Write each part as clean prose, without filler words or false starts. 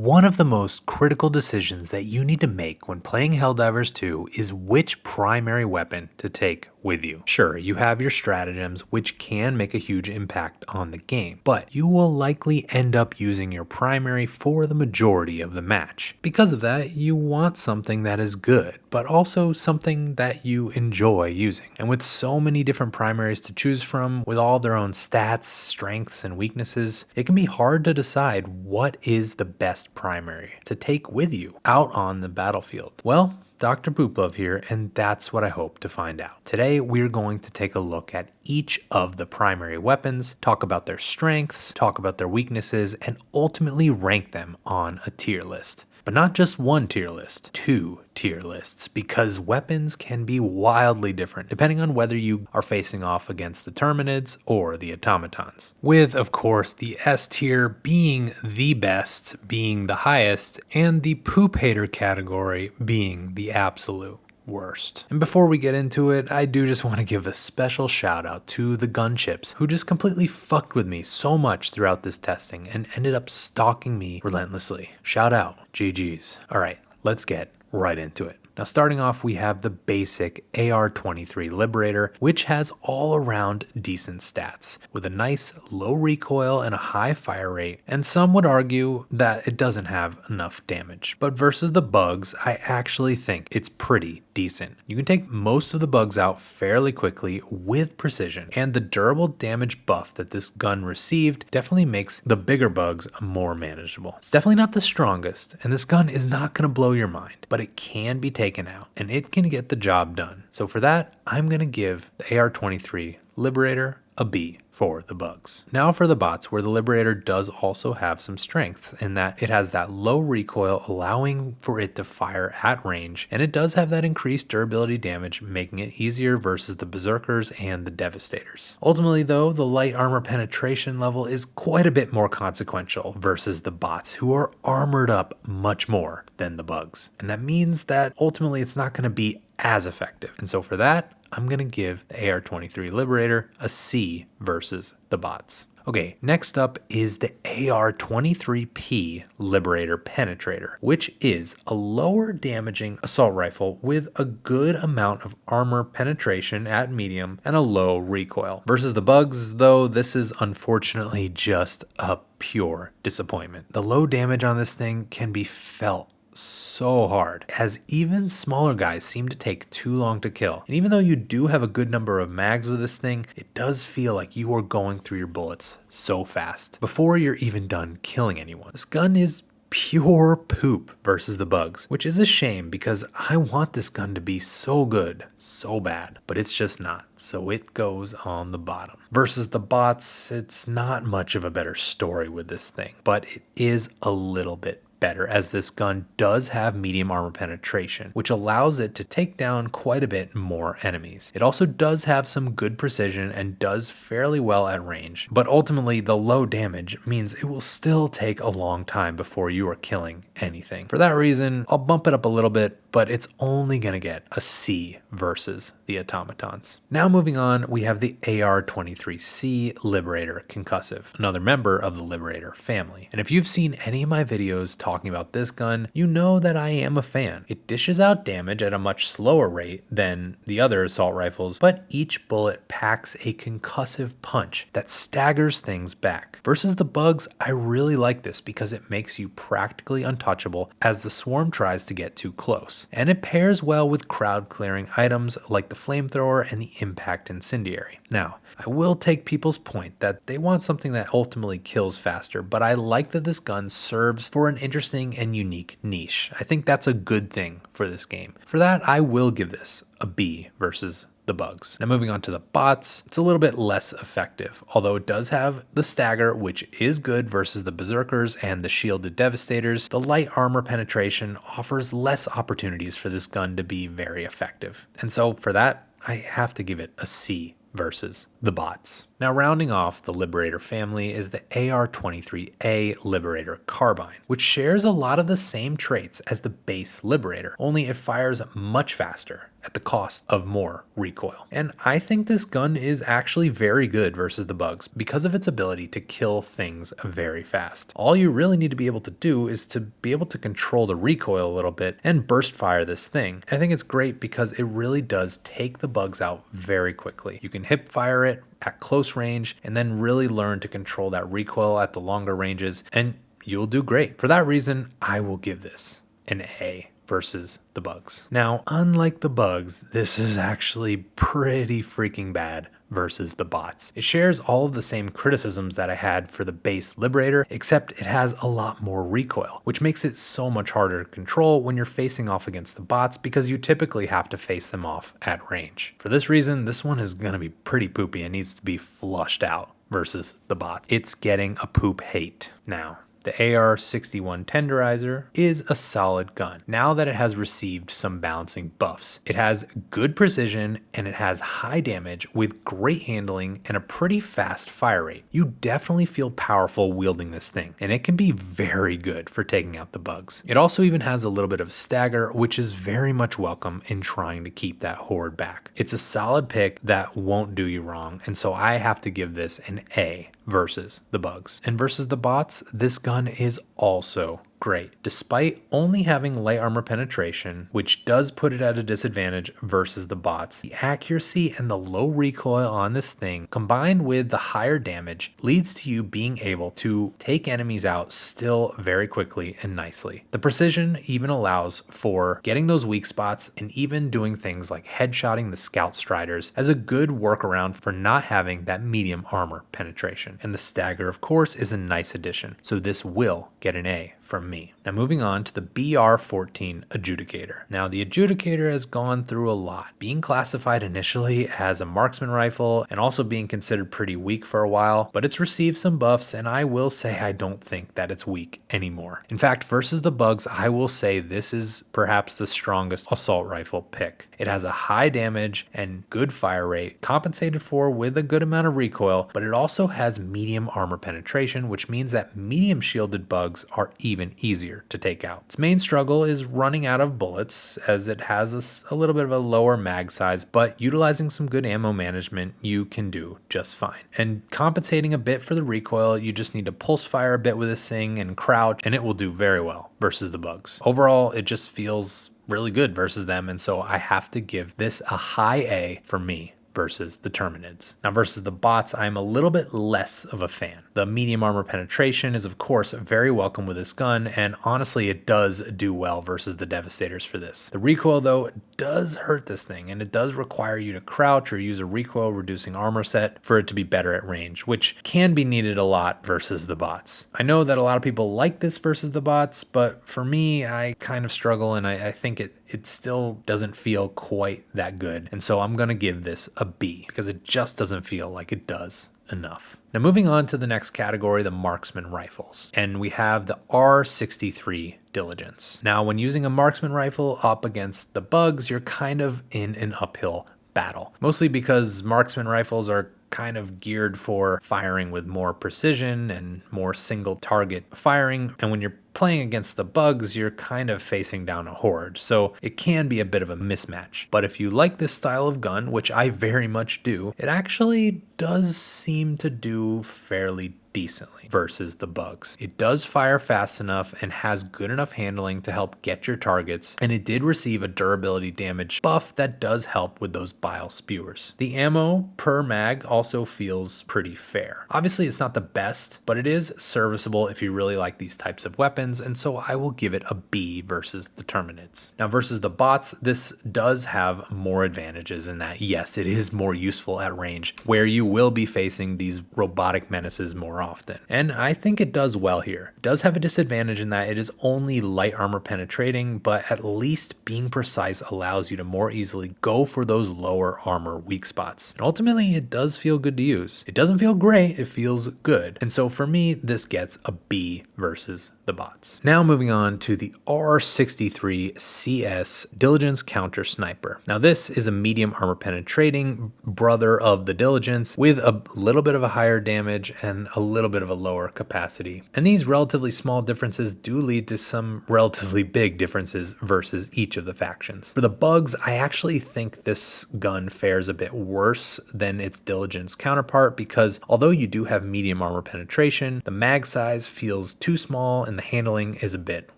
One of the most critical decisions that you need to make when playing Helldivers 2 is which primary weapon to take with you. Sure, you have your stratagems, which can make a huge impact on the game, but you will likely end up using your primary for the majority of the match. Because of that, you want something that is good, but also something that you enjoy using. And with so many different primaries to choose from, with all their own stats, strengths, and weaknesses, it can be hard to decide what is the best primary to take with you out on the battlefield. Well, Dr. Pooplove here, and that's what I hope to find out. Today, we're going to take a look at each of the primary weapons, talk about their strengths, talk about their weaknesses, and ultimately rank them on a tier list. But not just one tier list, 2 tier lists, because weapons can be wildly different depending on whether you are facing off against the Terminids or the Automatons. With, of course, the S tier being the best, being the highest, and the poop hater category being the absolute worst. And before we get into it, I do just want to give a special shout out to the Gunchips, who just completely fucked with me so much throughout this testing and ended up stalking me relentlessly. Shout out, GG's. Alright, let's get right into it. Now starting off, we have the basic AR-23 Liberator, which has all around decent stats, with a nice low recoil and a high fire rate, and some would argue that it doesn't have enough damage. But versus the bugs, I actually think it's pretty decent. You can take most of the bugs out fairly quickly with precision, and the durable damage buff that this gun received definitely makes the bigger bugs more manageable. It's definitely not the strongest, and this gun is not going to blow your mind, but it can be taken out and it can get the job done. So for that, I'm going to give the AR-23 Liberator a B for the bugs. Now for the bots, where the Liberator does also have some strengths in that it has that low recoil, allowing for it to fire at range, and it does have that increased durability damage, making it easier versus the Berserkers and the Devastators. Ultimately though, the light armor penetration level is quite a bit more consequential versus the bots, who are armored up much more than the bugs. And that means that ultimately it's not going to be as effective. And so for that, I'm going to give the AR-23 Liberator a C versus the bots. Okay, next up is the AR-23P Liberator Penetrator, which is a lower damaging assault rifle with a good amount of armor penetration at medium and a low recoil. Versus the bugs, though, this is unfortunately just a pure disappointment. The low damage on this thing can be felt so hard, as even smaller guys seem to take too long to kill. And even though you do have a good number of mags with this thing, it does feel like you are going through your bullets so fast before you're even done killing anyone. This gun is pure poop versus the bugs, which is a shame because I want this gun to be so good, so bad, but it's just not. So it goes on the bottom. Versus the bots, it's not much of a better story with this thing, but it is a little bit better, as this gun does have medium armor penetration, which allows it to take down quite a bit more enemies. It also does have some good precision and does fairly well at range, but ultimately the low damage means it will still take a long time before you are killing anything. For that reason, I'll bump it up a little bit, but it's only going to get a C versus the Automatons. Now moving on, we have the AR-23C Liberator Concussive, another member of the Liberator family. And if you've seen any of my videos talking about this gun, you know that I am a fan. It dishes out damage at a much slower rate than the other assault rifles, but each bullet packs a concussive punch that staggers things back. Versus the bugs, I really like this because it makes you practically untouchable as the swarm tries to get too close. And it pairs well with crowd clearing items like the flamethrower and the impact incendiary. Now, I will take people's point that they want something that ultimately kills faster, but I like that this gun serves for an interesting and unique niche. I think that's a good thing for this game. For that, I will give this a B versus the bugs. Now moving on to the bots, it's a little bit less effective, although it does have the stagger, which is good versus the Berserkers and the shielded Devastators. The light armor penetration offers less opportunities for this gun to be very effective. And so for that, I have to give it a C versus the bots. Now rounding off the Liberator family is the AR-23A Liberator Carbine, which shares a lot of the same traits as the base Liberator, only it fires much faster at the cost of more recoil. And I think this gun is actually very good versus the bugs because of its ability to kill things very fast. All you really need to be able to do is to be able to control the recoil a little bit and burst fire this thing. I think it's great because it really does take the bugs out very quickly. You can hip fire it at close range and then really learn to control that recoil at the longer ranges, and you'll do great. For that reason, I will give this an A versus the bugs. Now, unlike the bugs, this is actually pretty freaking bad versus the bots. It shares all of the same criticisms that I had for the base Liberator, except it has a lot more recoil, which makes it so much harder to control when you're facing off against the bots because you typically have to face them off at range. For this reason, this one is going to be pretty poopy and needs to be flushed out versus the bots. It's getting a poop hate. Now, the AR-61 Tenderizer is a solid gun now that it has received some balancing buffs. It has good precision and it has high damage with great handling and a pretty fast fire rate. You definitely feel powerful wielding this thing, and it can be very good for taking out the bugs. It also even has a little bit of stagger, which is very much welcome in trying to keep that horde back. It's a solid pick that won't do you wrong, and so I have to give this an A versus the bugs. And versus the bots, this gun is also great. Despite only having light armor penetration, which does put it at a disadvantage versus the bots, the accuracy and the low recoil on this thing, combined with the higher damage, leads to you being able to take enemies out still very quickly and nicely. The precision even allows for getting those weak spots and even doing things like headshotting the scout striders as a good workaround for not having that medium armor penetration. And the stagger, of course, is a nice addition, so this will get an A from me. Now moving on to the BR-14 Adjudicator. Now the Adjudicator has gone through a lot, being classified initially as a marksman rifle and also being considered pretty weak for a while, but it's received some buffs, and I will say I don't think that it's weak anymore. In fact, versus the bugs, I will say this is perhaps the strongest assault rifle pick. It has a high damage and good fire rate, compensated for with a good amount of recoil, but it also has medium armor penetration, which means that medium shielded bugs are even easier to take out. Its main struggle is running out of bullets, as it has a little bit of a lower mag size, but utilizing some good ammo management, you can do just fine. And compensating a bit for the recoil, you just need to pulse fire a bit with this thing and crouch, and it will do very well versus the bugs. Overall, it just feels really good versus them, and so I have to give this a high A for me versus the Terminids. Now versus the bots, I'm a little bit less of a fan. The medium armor penetration is of course very welcome with this gun, and honestly it does do well versus the Devastators for this. The recoil though does hurt this thing, and it does require you to crouch or use a recoil reducing armor set for it to be better at range, which can be needed a lot versus the bots. I know that a lot of people like this versus the bots, but for me I kind of struggle, and I think it still doesn't feel quite that good, and so I'm gonna give this a B because it just doesn't feel like it does enough. Now moving on to the next category, the marksman rifles, and we have the R63 Diligence. Now when using a marksman rifle up against the bugs, you're kind of in an uphill battle, mostly because marksman rifles are kind of geared for firing with more precision and more single target firing, and when you're playing against the bugs, you're kind of facing down a horde, so it can be a bit of a mismatch. But if you like this style of gun, which I very much do, it actually does seem to do fairly decently versus the bugs. It does fire fast enough and has good enough handling to help get your targets, and it did receive a durability damage buff that does help with those bile spewers. The ammo per mag also feels pretty fair. Obviously it's not the best, but it is serviceable if you really like these types of weapons, and so I will give it a B versus the Terminids. Now versus the bots, this does have more advantages in that yes, it is more useful at range, where you will be facing these robotic menaces more often. And I think it does well here. It does have a disadvantage in that it is only light armor penetrating, but at least being precise allows you to more easily go for those lower armor weak spots. And ultimately, it does feel good to use. It doesn't feel great, it feels good. And so for me, this gets a B versus the bots. Now moving on to the R63 CS Diligence Counter Sniper. Now this is a medium armor penetrating brother of the Diligence with a little bit of a higher damage and a little bit of a lower capacity. And these relatively small differences do lead to some relatively big differences versus each of the factions. For the bugs, I actually think this gun fares a bit worse than its Diligence counterpart because although you do have medium armor penetration, the mag size feels too small and the handling is a bit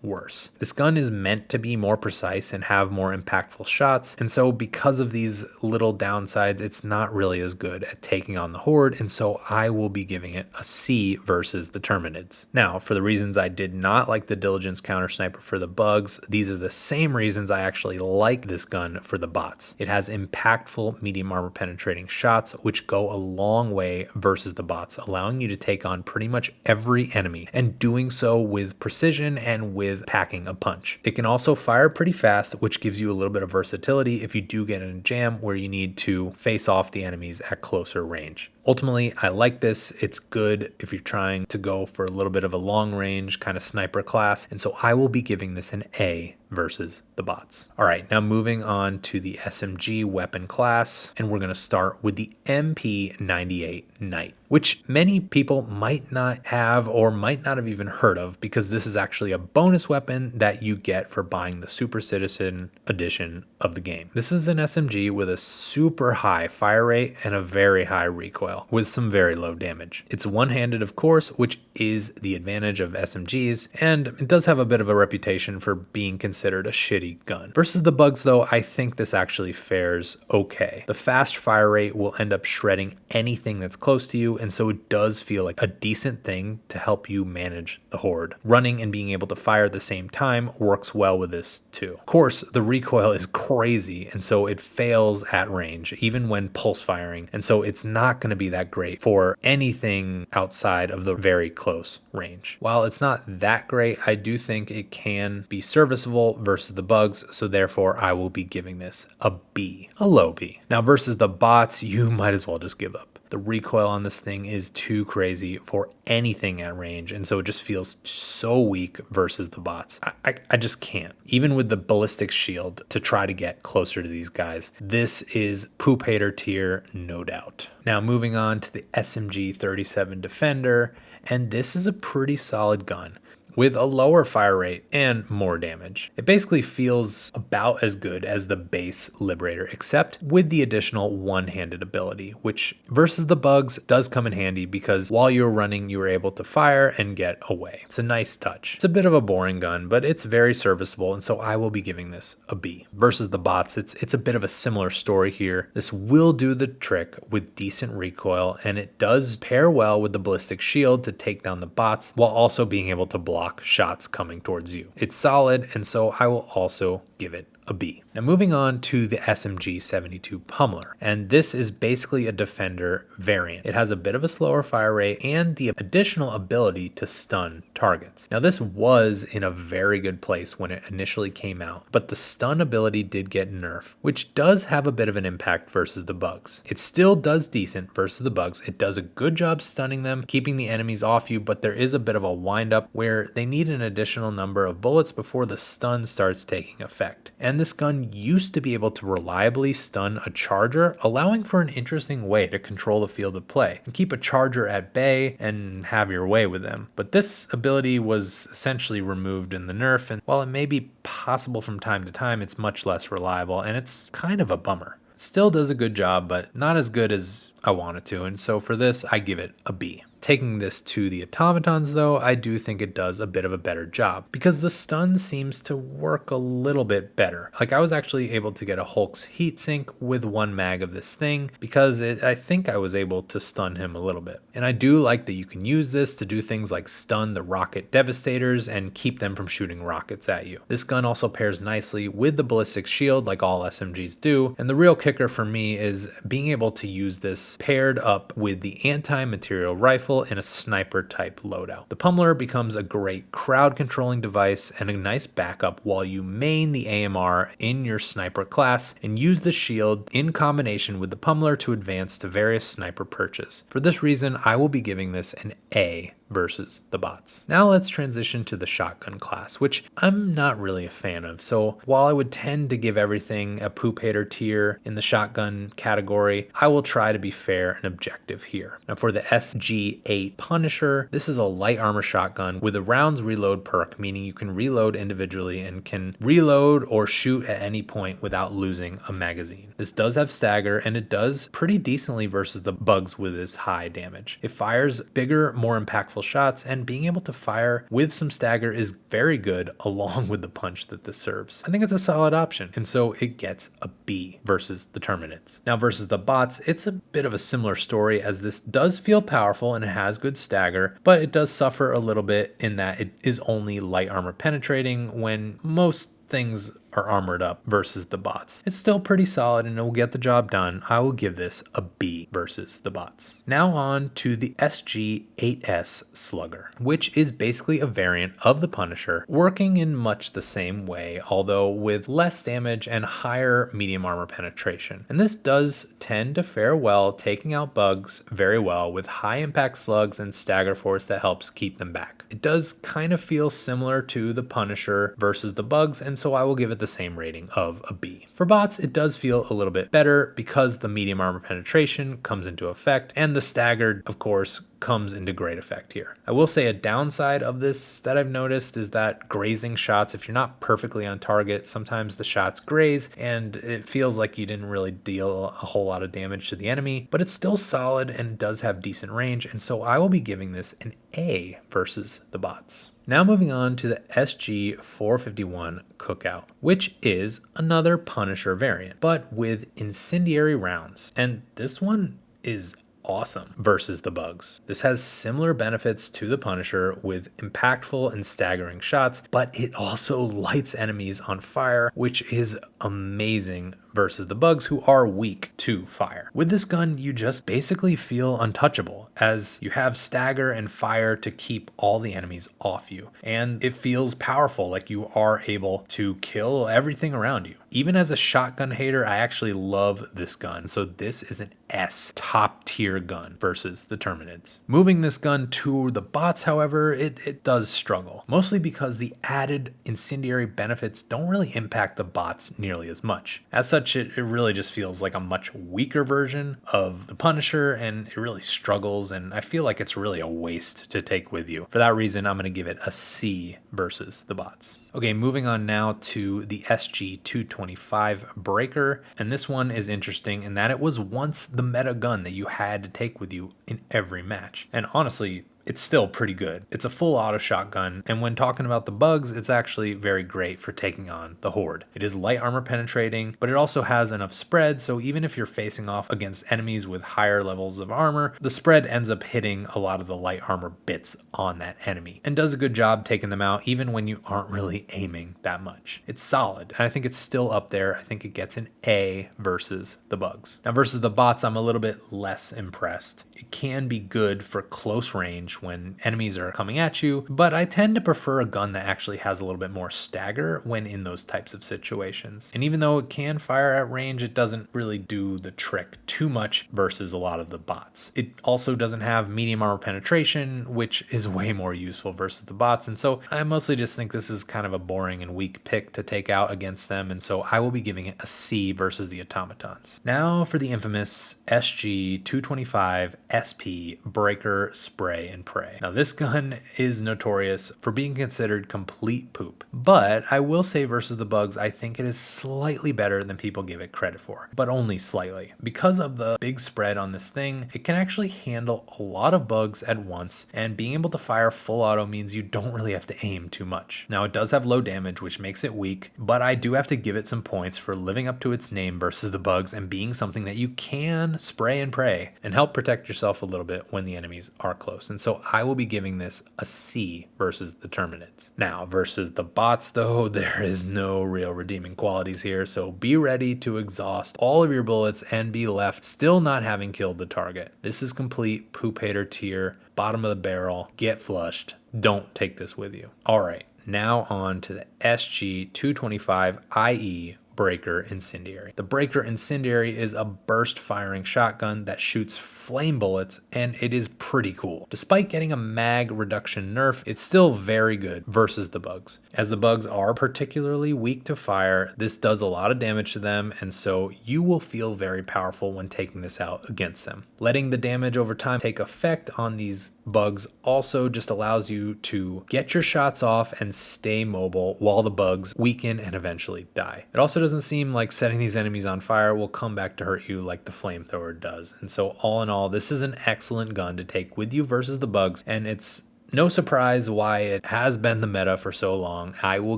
worse. This gun is meant to be more precise and have more impactful shots, and so because of these little downsides, it's not really as good at taking on the horde, and so I will be giving it a C versus the Terminids. Now, for the reasons I did not like the Diligence counter sniper for the bugs, these are the same reasons I actually like this gun for the bots. It has impactful medium armor penetrating shots, which go a long way versus the bots, allowing you to take on pretty much every enemy, and doing so with precision and with packing a punch. It can also fire pretty fast, which gives you a little bit of versatility if you do get in a jam where you need to face off the enemies at closer range. Ultimately, I like this. It's good if you're trying to go for a little bit of a long range kind of sniper class, and so I will be giving this an A versus the bots. All right, now moving on to the SMG weapon class, and we're going to start with the MP98 Knight, which many people might not have or might not have even heard of because this is actually a bonus weapon that you get for buying the Super Citizen edition of the game. This is an SMG with a super high fire rate and a very high recoil with some very low damage. It's one-handed, of course, which is the advantage of SMGs, and it does have a bit of a reputation for being considered a shitty gun. Versus the bugs though, I think this actually fares okay. The fast fire rate will end up shredding anything that's close to you, and so it does feel like a decent thing to help you manage the horde. Running and being able to fire at the same time works well with this too. Of course, the recoil is crazy, and so it fails at range, even when pulse firing, and so it's not going to be that great for anything outside of the very close range. While it's not that great, I do think it can be serviceable versus the bugs, so therefore I will be giving this a B, a low B. Now versus the bots, you might as well just give up. The recoil on this thing is too crazy for anything at range, and so it just feels so weak versus the bots. I just can't. Even with the ballistic shield to try to get closer to these guys, this is poop hater tier, no doubt. Now moving on to the SMG 37 Defender, and this is a pretty solid gun with a lower fire rate and more damage. It basically feels about as good as the base Liberator, except with the additional one-handed ability, which versus the bugs does come in handy because while you're running, you are able to fire and get away. It's a nice touch. It's a bit of a boring gun, but it's very serviceable, and so I will be giving this a B. Versus the bots, it's a bit of a similar story here. This will do the trick with decent recoil, and it does pair well with the ballistic shield to take down the bots while also being able to block shots coming towards you. It's solid, and so I will also give it a B. Now moving on to the SMG 72 Pummeler, and this is basically a Defender variant. It has a bit of a slower fire rate and the additional ability to stun targets. Now this was in a very good place when it initially came out, but the stun ability did get nerfed, which does have a bit of an impact versus the bugs. It still does decent versus the bugs. It does a good job stunning them, keeping the enemies off you, but there is a bit of a windup where they need an additional number of bullets before the stun starts taking effect. And this gun used to be able to reliably stun a charger, allowing for an interesting way to control the field of play and keep a charger at bay and have your way with them. But this ability was essentially removed in the nerf, and while it may be possible from time to time, it's much less reliable, and it's kind of a bummer. It still does a good job, but not as good as I want it to, and so for this, I give it a B. Taking this to the Automatons though, I do think it does a bit of a better job because the stun seems to work a little bit better. Like I was actually able to get a Hulk's heatsink with one mag of this thing because I think I was able to stun him a little bit. And I do like that you can use this to do things like stun the rocket devastators and keep them from shooting rockets at you. This gun also pairs nicely with the ballistic shield like all SMGs do, and the real kicker for me is being able to use this paired up with the anti-material rifle in a sniper type loadout. The Pummeler becomes a great crowd controlling device and a nice backup while you main the AMR in your sniper class and use the shield in combination with the Pummeler to advance to various sniper perches. For this reason, I will be giving this an A versus the bots. Now let's transition to the shotgun class, which I'm not really a fan of. So while I would tend to give everything a poop hater tier in the shotgun category, I will try to be fair and objective here. Now for the SG8 Punisher, this is a light armor shotgun with a rounds reload perk, meaning you can reload individually and can reload or shoot at any point without losing a magazine. This does have stagger, and it does pretty decently versus the bugs with its high damage. It fires bigger, more impactful shots, and being able to fire with some stagger is very good along with the punch that this serves. I think it's a solid option, and so it gets a B versus the Terminids. Now versus the bots, it's a bit of a similar story, as this does feel powerful and it has good stagger, but it does suffer a little bit in that it is only light armor penetrating when most things are armored up versus the bots. It's still pretty solid and it will get the job done. I will give this a B versus the bots. Now on to the SG8S Slugger, which is basically a variant of the Punisher, working in much the same way, although with less damage and higher medium armor penetration. And this does tend to fare well, taking out bugs very well with high impact slugs and stagger force that helps keep them back. It does kind of feel similar to the Punisher versus the bugs, and so I will give it the same rating of a B. For bots, it does feel a little bit better because the medium armor penetration comes into effect, and the staggered, of course, comes into great effect here. I will say a downside of this that I've noticed is that grazing shots, if you're not perfectly on target, sometimes the shots graze and it feels like you didn't really deal a whole lot of damage to the enemy, but it's still solid and does have decent range, and so I will be giving this an A versus the bots. Now moving on to the SG451 Cookout, which is another Punisher variant, but with incendiary rounds, and this one is awesome versus the bugs. This has similar benefits to the Punisher with impactful and staggering shots, but it also lights enemies on fire, which is amazing versus the bugs, who are weak to fire. With this gun, you just basically feel untouchable, as you have stagger and fire to keep all the enemies off you, and it feels powerful, like you are able to kill everything around you. Even as a shotgun hater, I actually love this gun, so this is an S top tier gun versus the Terminids. Moving this gun to the bots, however, it does struggle, mostly because the added incendiary benefits don't really impact the bots nearly as much. As such, it really just feels like a much weaker version of the Punisher, and it really struggles, and I feel like it's really a waste to take with you. For that reason, I'm going to give it a C versus the bots. Okay, moving on now to the SG225 Breaker, and this one is interesting in that it was once the meta gun that you had to take with you in every match. And honestly, it's still pretty good. It's a full auto shotgun, and when talking about the bugs, it's actually very great for taking on the Horde. It is light armor penetrating, but it also has enough spread, so even if you're facing off against enemies with higher levels of armor, the spread ends up hitting a lot of the light armor bits on that enemy, and does a good job taking them out even when you aren't really aiming that much. It's solid, and I think it's still up there. I think it gets an A versus the bugs. Now versus the bots, I'm a little bit less impressed. It can be good for close range when enemies are coming at you, but I tend to prefer a gun that actually has a little bit more stagger when in those types of situations. And even though it can fire at range, it doesn't really do the trick too much versus a lot of the bots. It also doesn't have medium armor penetration, which is way more useful versus the bots, and so I mostly just think this is kind of a boring and weak pick to take out against them, and so I will be giving it a C versus the Automatons. Now for the infamous SG225 SP Breaker Spray and Pray. Now this gun is notorious for being considered complete poop, but I will say versus the bugs, I think it is slightly better than people give it credit for, but only slightly. Because of the big spread on this thing, it can actually handle a lot of bugs at once, and being able to fire full auto means you don't really have to aim too much. Now it does have low damage, which makes it weak, but I do have to give it some points for living up to its name versus the bugs and being something that you can spray and pray and help protect yourself a little bit when the enemies are close. And so I will be giving this a C versus the Terminids. Now versus the bots though, there is no real redeeming qualities here, so be ready to exhaust all of your bullets and be left still not having killed the target. This is complete poop hater tier, bottom of the barrel, get flushed. Don't take this with you. All right, now on to the SG225 IE Breaker Incendiary. The Breaker Incendiary is a burst firing shotgun that shoots flame bullets, and it is pretty cool. Despite getting a mag reduction nerf, it's still very good versus the bugs. As the bugs are particularly weak to fire, this does a lot of damage to them, and so you will feel very powerful when taking this out against them. Letting the damage over time take effect on these bugs also just allows you to get your shots off and stay mobile while the bugs weaken and eventually die. It also doesn't seem like setting these enemies on fire will come back to hurt you like the flamethrower does. And so all in all, this is an excellent gun to take with you versus the bugs, and it's no surprise why it has been the meta for so long. I will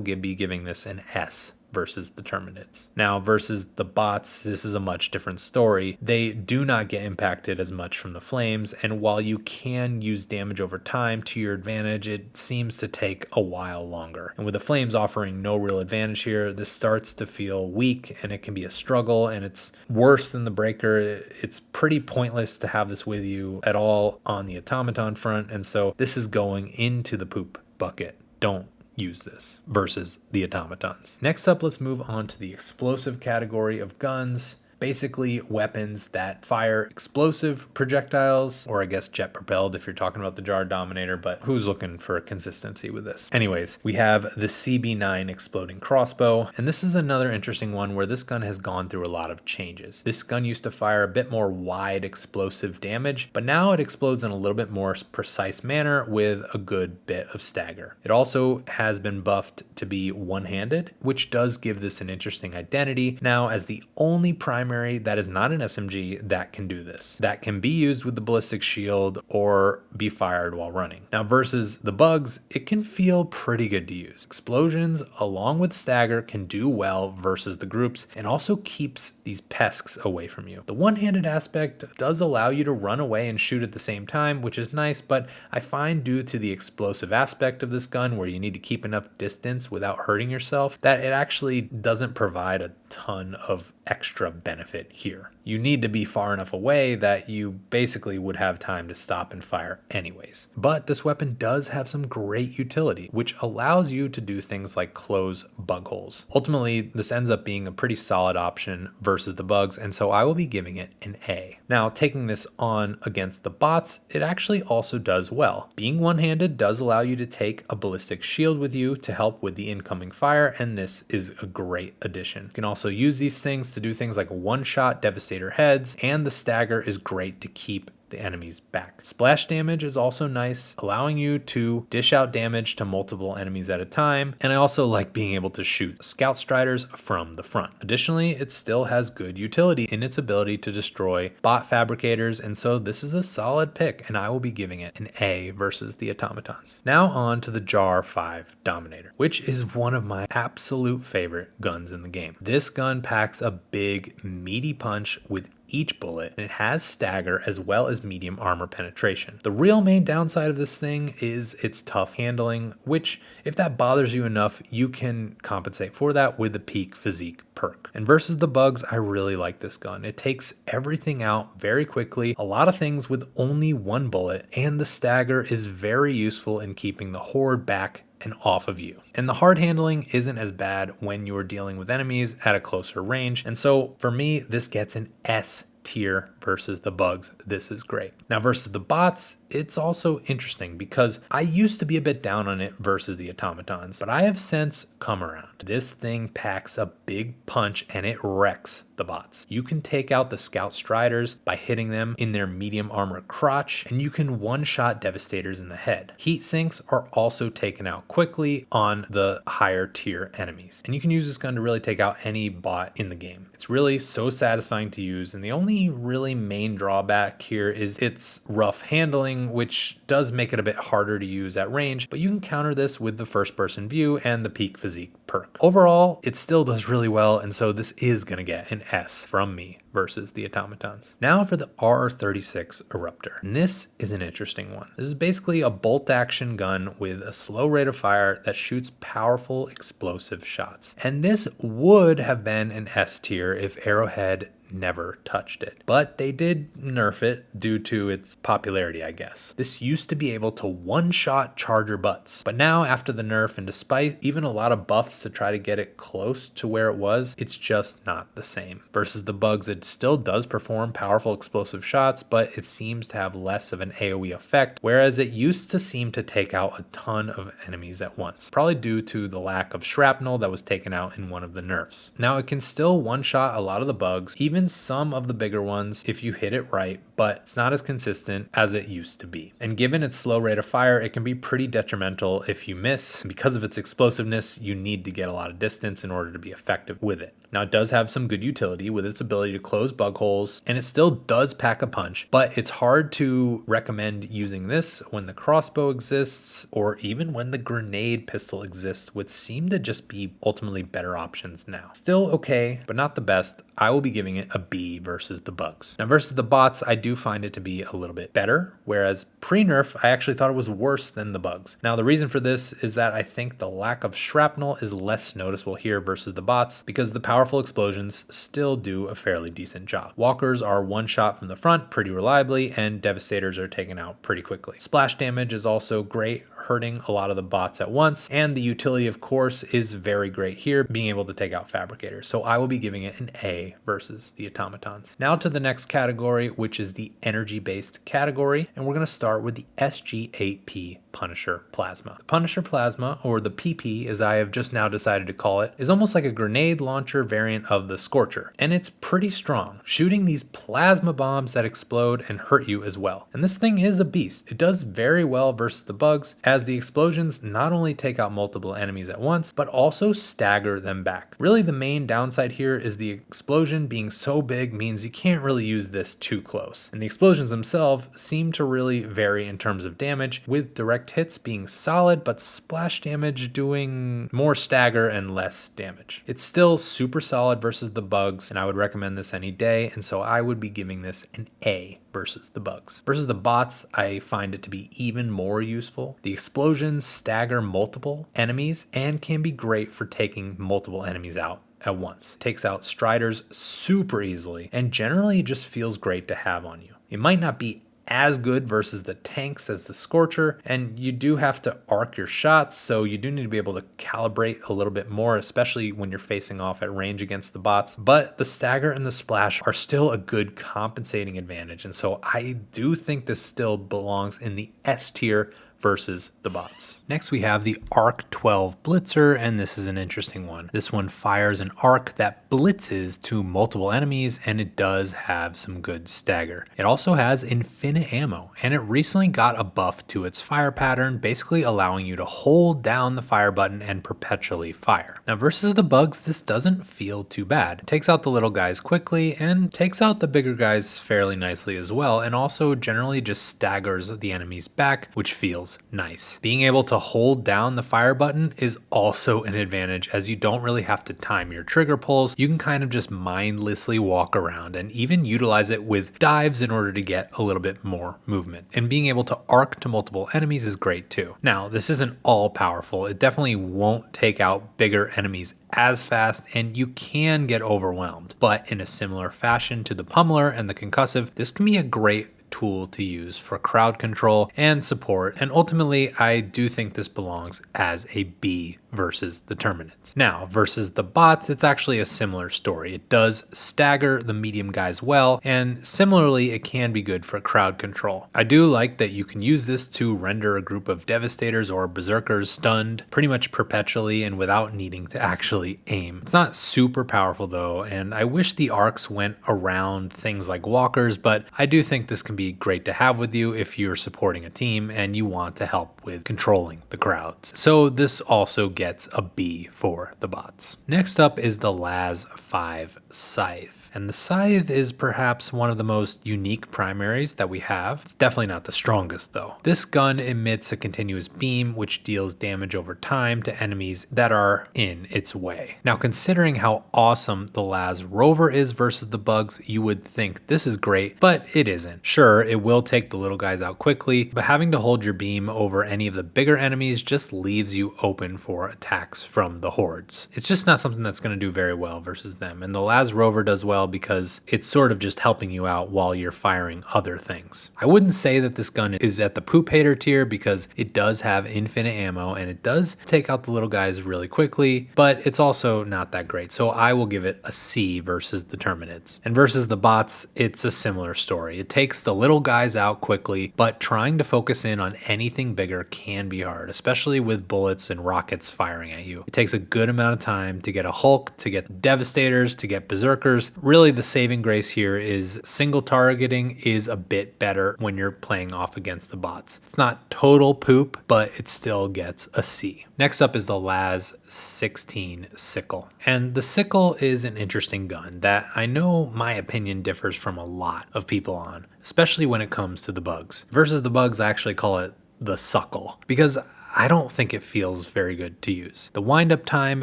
be giving this an S versus the Terminids. Now, versus the bots, this is a much different story. They do not get impacted as much from the flames, and while you can use damage over time to your advantage, it seems to take a while longer. And with the flames offering no real advantage here, this starts to feel weak, and it can be a struggle, and it's worse than the Breaker. It's pretty pointless to have this with you at all on the automaton front, and so this is going into the poop bucket. Don't use this versus the automatons. Next up, let's move on to the explosive category of guns. Basically weapons that fire explosive projectiles, or I guess jet propelled if you're talking about the Jar Dominator, but who's looking for consistency with this? Anyways, we have the CB9 exploding crossbow, and this is another interesting one where this gun has gone through a lot of changes. This gun used to fire a bit more wide explosive damage, but now it explodes in a little bit more precise manner with a good bit of stagger. It also has been buffed to be one-handed, which does give this an interesting identity now as the only primary that is not an SMG that can do this, that can be used with the ballistic shield or be fired while running. Now versus the bugs, it can feel pretty good to use. Explosions along with stagger can do well versus the groups and also keeps these pests away from you. The one-handed aspect does allow you to run away and shoot at the same time, which is nice, but I find due to the explosive aspect of this gun where you need to keep enough distance without hurting yourself, that it actually doesn't provide a ton of extra benefit here. You need to be far enough away that you basically would have time to stop and fire anyways. But this weapon does have some great utility, which allows you to do things like close bug holes. Ultimately, this ends up being a pretty solid option versus the bugs, and so I will be giving it an A. Now, taking this on against the bots, it actually also does well. Being one-handed does allow you to take a ballistic shield with you to help with the incoming fire, and this is a great addition. You can also use these things to do things like one-shot devastator heads, and the stagger is great to keep the enemies back. Splash damage is also nice, allowing you to dish out damage to multiple enemies at a time, and I also like being able to shoot scout striders from the front. Additionally, it still has good utility in its ability to destroy bot fabricators, and so this is a solid pick, and I will be giving it an A versus the automatons. Now on to the Jar 5 Dominator, which is one of my absolute favorite guns in the game. This gun packs a big, meaty punch with each bullet, and it has stagger as well as medium armor penetration. The real main downside of this thing is its tough handling, which if that bothers you enough, you can compensate for that with the peak physique perk. And versus the bugs, I really like this gun. It takes everything out very quickly, a lot of things with only one bullet, and the stagger is very useful in keeping the horde back and off of you. And the hard handling isn't as bad when you're dealing with enemies at a closer range. And so for me, this gets an S tier versus the bugs. This is great. Now versus the bots, it's also interesting because I used to be a bit down on it versus the automatons, but I have since come around. This thing packs a big punch and it wrecks the bots. You can take out the scout striders by hitting them in their medium armor crotch, and you can one-shot devastators in the head. Heat sinks are also taken out quickly on the higher tier enemies, and you can use this gun to really take out any bot in the game. It's really so satisfying to use, and the only really main drawback here is its rough handling, which does make it a bit harder to use at range, but you can counter this with the first person view and the peak physique perk. Overall, it still does really well, and so this is going to get an S from me versus the automatons. Now for the R36 Eruptor. And this is an interesting one. This is basically a bolt action gun with a slow rate of fire that shoots powerful explosive shots. And this would have been an S tier if Arrowhead never touched it. But they did nerf it due to its popularity, I guess. This used to be able to one-shot charger butts, but now after the nerf, and despite even a lot of buffs to try to get it close to where it was, it's just not the same. Versus the bugs, it still does perform powerful explosive shots, but it seems to have less of an AoE effect, whereas it used to seem to take out a ton of enemies at once, probably due to the lack of shrapnel that was taken out in one of the nerfs. Now it can still one-shot a lot of the bugs, even some of the bigger ones if you hit it right, but it's not as consistent as it used to be. And given its slow rate of fire, it can be pretty detrimental if you miss. Because of its explosiveness, you need to get a lot of distance in order to be effective with it. Now it does have some good utility with its ability to close bug holes, and it still does pack a punch, but it's hard to recommend using this when the crossbow exists, or even when the grenade pistol exists, which seem to just be ultimately better options now. Still okay, but not the best. I will be giving it a B versus the bugs. Now versus the bots, I do find it to be a little bit better, whereas pre-nerf, I actually thought it was worse than the bugs. Now the reason for this is that I think the lack of shrapnel is less noticeable here versus the bots, because the powerful explosions still do a fairly decent job. Walkers are one shot from the front pretty reliably, and devastators are taken out pretty quickly. Splash damage is also great, hurting a lot of the bots at once, and the utility of course is very great here, being able to take out fabricators. So I will be giving it an A versus the automatons. Now to the next category, which is the energy based category, and we're going to start with the SG8P Punisher Plasma. The Punisher Plasma, or the PP as I have just now decided to call it, is almost like a grenade launcher variant of the Scorcher, and it's pretty strong, shooting these plasma bombs that explode and hurt you as well. And this thing is a beast. It does very well versus the bugs, as the explosions not only take out multiple enemies at once, but also stagger them back. Really the main downside here is the explosion being so big means you can't really use this too close. And the explosions themselves seem to really vary in terms of damage, with direct hits being solid, but splash damage doing more stagger and less damage. It's still super solid versus the bugs, and I would recommend this any day, and so I would be giving this an A versus the bugs. Versus the bots, I find it to be even more useful. The explosions stagger multiple enemies and can be great for taking multiple enemies out at once. It takes out striders super easily and generally just feels great to have on you. It might not be as good versus the tanks as the Scorcher, and you do have to arc your shots, so you do need to be able to calibrate a little bit more, especially when you're facing off at range against the bots. But the stagger and the splash are still a good compensating advantage, and so I do think this still belongs in the S tier versus the bots. Next we have the Arc 12 Blitzer, and this is an interesting one. This one fires an arc that blitzes to multiple enemies, and it does have some good stagger. It also has infinite ammo, and it recently got a buff to its fire pattern, basically allowing you to hold down the fire button and perpetually fire. Now versus the bugs, this doesn't feel too bad. It takes out the little guys quickly and takes out the bigger guys fairly nicely as well, and also generally just staggers the enemies back, which feels nice. Being able to hold down the fire button is also an advantage, as you don't really have to time your trigger pulls. You can kind of just mindlessly walk around and even utilize it with dives in order to get a little bit more movement. And being able to arc to multiple enemies is great too. Now, this isn't all powerful. It definitely won't take out bigger enemies as fast, and you can get overwhelmed. But in a similar fashion to the Pummeler and the Concussive, this can be a great tool to use for crowd control and support, and ultimately I do think this belongs as a B versus the Terminids. Now versus the bots, it's actually a similar story. It does stagger the medium guys well, and similarly it can be good for crowd control. I do like that you can use this to render a group of devastators or berserkers stunned pretty much perpetually and without needing to actually aim. It's not super powerful though, and I wish the arcs went around things like walkers, but I do think this can be great to have with you if you're supporting a team and you want to help with controlling the crowds. So this also gets a B for the bots. Next up is the LAS-5 Scythe. And the Scythe is perhaps one of the most unique primaries that we have. It's definitely not the strongest though. This gun emits a continuous beam which deals damage over time to enemies that are in its way. Now considering how awesome the LAS Rover is versus the bugs, you would think this is great, but it isn't. Sure, it will take the little guys out quickly, but having to hold your beam over any of the bigger enemies just leaves you open for attacks from the hordes. It's just not something that's going to do very well versus them. And the Las Rover does well because it's sort of just helping you out while you're firing other things. I wouldn't say that this gun is at the poop hater tier because it does have infinite ammo and it does take out the little guys really quickly, but it's also not that great. So I will give it a C versus the Terminids. And versus the bots, it's a similar story. It takes the little guys out quickly, but trying to focus in on anything bigger can be hard, especially with bullets and rockets firing at you. It takes a good amount of time to get a Hulk, to get Devastators, to get Berserkers. Really, the saving grace here is single targeting is a bit better when you're playing off against the bots. It's not total poop, but it still gets a C. Next up is the Las 16 Sickle. And the Sickle is an interesting gun that I know my opinion differs from a lot of people on, especially when it comes to the bugs. Versus the bugs, I actually call it the Suckle because I don't think it feels very good to use. The wind-up time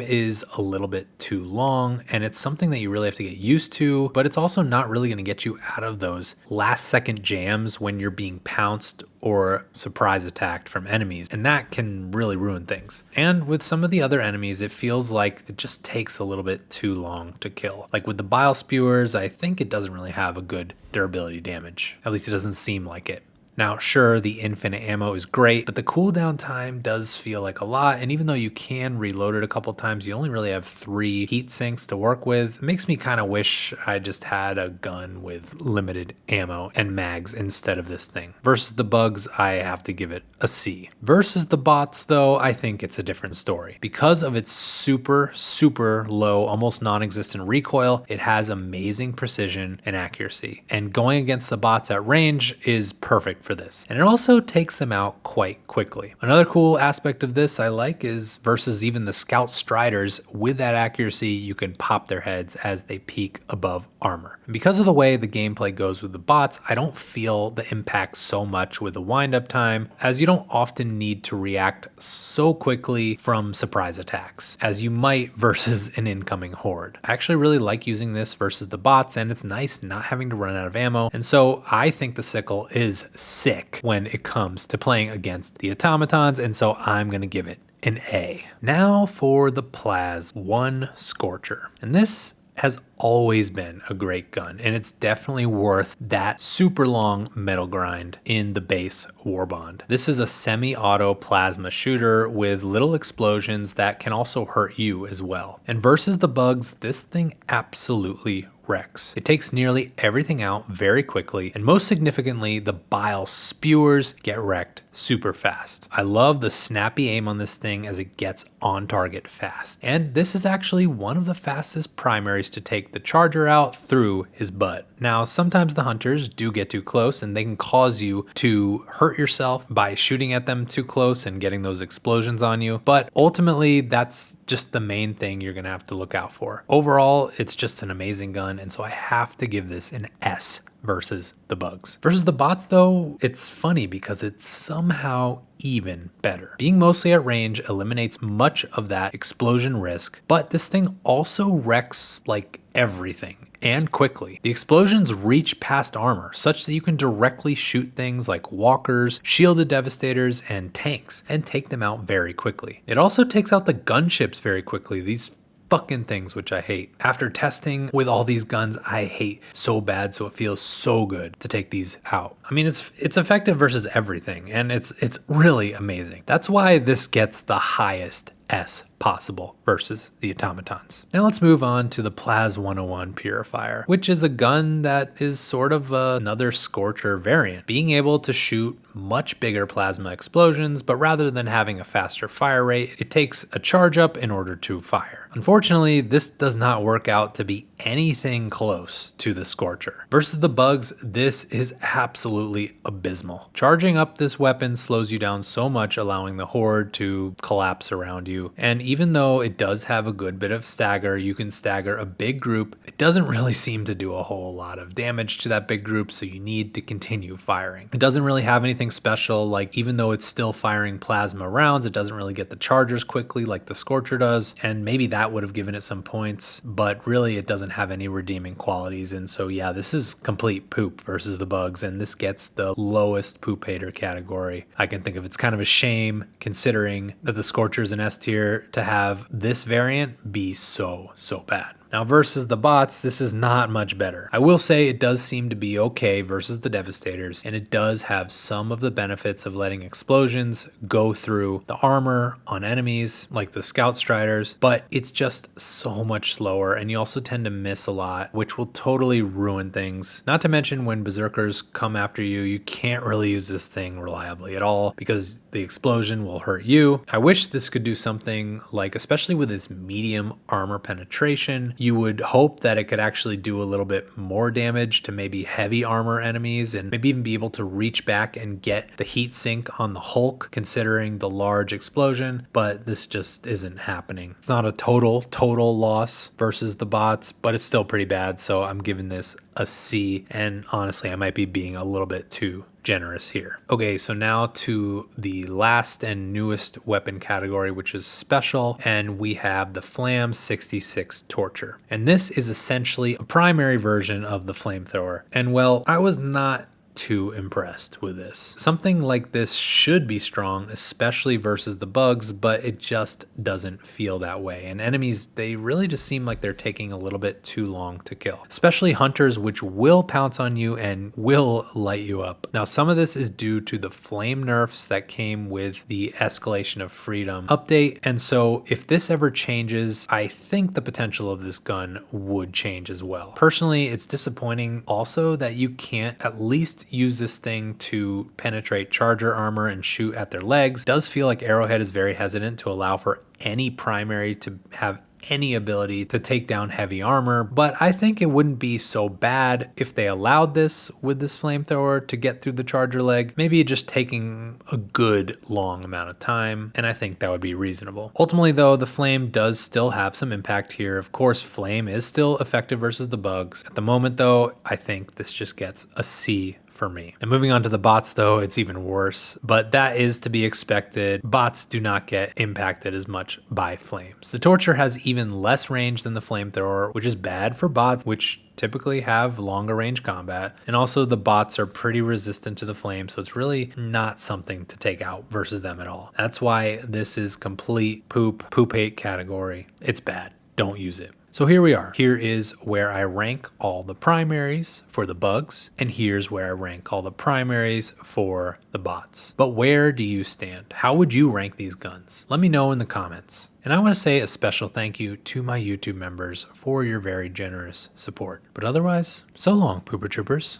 is a little bit too long, and it's something that you really have to get used to, but it's also not really going to get you out of those last-second jams when you're being pounced or surprise attacked from enemies, and that can really ruin things. And with some of the other enemies, it feels like it just takes a little bit too long to kill. Like with the Bile Spewers, I think it doesn't really have a good durability damage. At least it doesn't seem like it. Now, sure, the infinite ammo is great, but the cooldown time does feel like a lot, and even though you can reload it a couple times, you only really have 3 heat sinks to work with. It makes me kind of wish I just had a gun with limited ammo and mags instead of this thing. Versus the bugs, I have to give it a C. Versus the bots, though, I think it's a different story. Because of its super, super low, almost non-existent recoil, it has amazing precision and accuracy. And going against the bots at range is perfect for this. And it also takes them out quite quickly. Another cool aspect of this I like is versus even the Scout Striders, with that accuracy, you can pop their heads as they peek above armor. And because of the way the gameplay goes with the bots, I don't feel the impact so much with the wind-up time, as you don't often need to react so quickly from surprise attacks as you might versus an incoming horde. I actually really like using this versus the bots, and it's nice not having to run out of ammo. And so I think the Sickle is sick when it comes to playing against the Automatons, and so I'm gonna give it an A. Now for the Plaz 1 Scorcher. And this has always been a great gun, and it's definitely worth that super long metal grind in the base Warbond. This is a semi-auto plasma shooter with little explosions that can also hurt you as well. And versus the bugs, this thing absolutely wrecks. It takes nearly everything out very quickly, and most significantly, the Bile Spewers get wrecked super fast. I love the snappy aim on this thing as it gets on target fast. And this is actually one of the fastest primaries to take the charger out through his butt. Now, sometimes the hunters do get too close and they can cause you to hurt yourself by shooting at them too close and getting those explosions on you, but ultimately that's just the main thing you're gonna have to look out for. Overall, it's just an amazing gun, and so I have to give this an S versus the bugs. Versus the bots though, it's funny because it's somehow even better. Being mostly at range eliminates much of that explosion risk, but this thing also wrecks like everything and quickly. The explosions reach past armor such that you can directly shoot things like walkers, shielded devastators, and tanks and take them out very quickly. It also takes out the gunships very quickly. These fucking things, which I hate. After testing with all these guns, I hate so bad, so it feels so good to take these out. I mean, it's effective versus everything, and it's really amazing. That's why this gets the highest S possible versus the Automatons. Now let's move on to the Plaz 101 Purifier, which is a gun that is sort of another Scorcher variant, being able to shoot much bigger plasma explosions, but rather than having a faster fire rate, it takes a charge up in order to fire. Unfortunately, this does not work out to be anything close to the Scorcher. Versus the bugs, this is absolutely abysmal. Charging up this weapon slows you down so much, allowing the horde to collapse around you. And even though it does have a good bit of stagger, you can stagger a big group, it doesn't really seem to do a whole lot of damage to that big group, so you need to continue firing. It doesn't really have anything special, like even though it's still firing plasma rounds, it doesn't really get the chargers quickly like the Scorcher does, and maybe that would have given it some points, but really it doesn't have any redeeming qualities. And so yeah, this is complete poop versus the bugs, and this gets the lowest poop hater category I can think of. It's kind of a shame considering that the Scorcher is an S tier to to have this variant be so bad. Now versus the bots, this is not much better. I will say it does seem to be okay versus the Devastators, and it does have some of the benefits of letting explosions go through the armor on enemies like the Scout Striders, but it's just so much slower, and you also tend to miss a lot, which will totally ruin things. Not to mention when Berserkers come after you, you can't really use this thing reliably at all because the explosion will hurt you. I wish this could do something like, especially with its medium armor penetration, you would hope that it could actually do a little bit more damage to maybe heavy armor enemies and maybe even be able to reach back and get the heat sink on the Hulk considering the large explosion, but this just isn't happening. It's not a total loss versus the bots, but it's still pretty bad, so I'm giving this a C, and honestly I might be being a little bit too generous here. Okay, so now to the last and newest weapon category, which is special, and we have the Flam 66 Torture. And this is essentially a primary version of the flamethrower. And well, I was not too impressed with this. Something like this should be strong, especially versus the bugs, but it just doesn't feel that way. And enemies, they really just seem like they're taking a little bit too long to kill, especially hunters, which will pounce on you and will light you up. Now, some of this is due to the flame nerfs that came with the Escalation of Freedom update. And so if this ever changes, I think the potential of this gun would change as well. Personally, it's disappointing also that you can't at least use this thing to penetrate charger armor and shoot at their legs. It does feel like Arrowhead is very hesitant to allow for any primary to have any ability to take down heavy armor, but I think it wouldn't be so bad if they allowed this with this flamethrower to get through the charger leg, maybe just taking a good long amount of time, and I think that would be reasonable. Ultimately though, the flame does still have some impact here. Of course, flame is still effective versus the bugs. At the moment though, I think this just gets a C for me. And moving on to the bots though, it's even worse, but that is to be expected. Bots do not get impacted as much by flames. The Torture has even less range than the flamethrower, which is bad for bots, which typically have longer range combat. And also the bots are pretty resistant to the flame, so it's really not something to take out versus them at all. That's why this is complete poop hate category. It's bad. Don't use it. So here we are. Here is where I rank all the primaries for the bugs, and here's where I rank all the primaries for the bots. But where do you stand? How would you rank these guns? Let me know in the comments. And I want to say a special thank you to my YouTube members for your very generous support. But otherwise, so long, Pooper Troopers.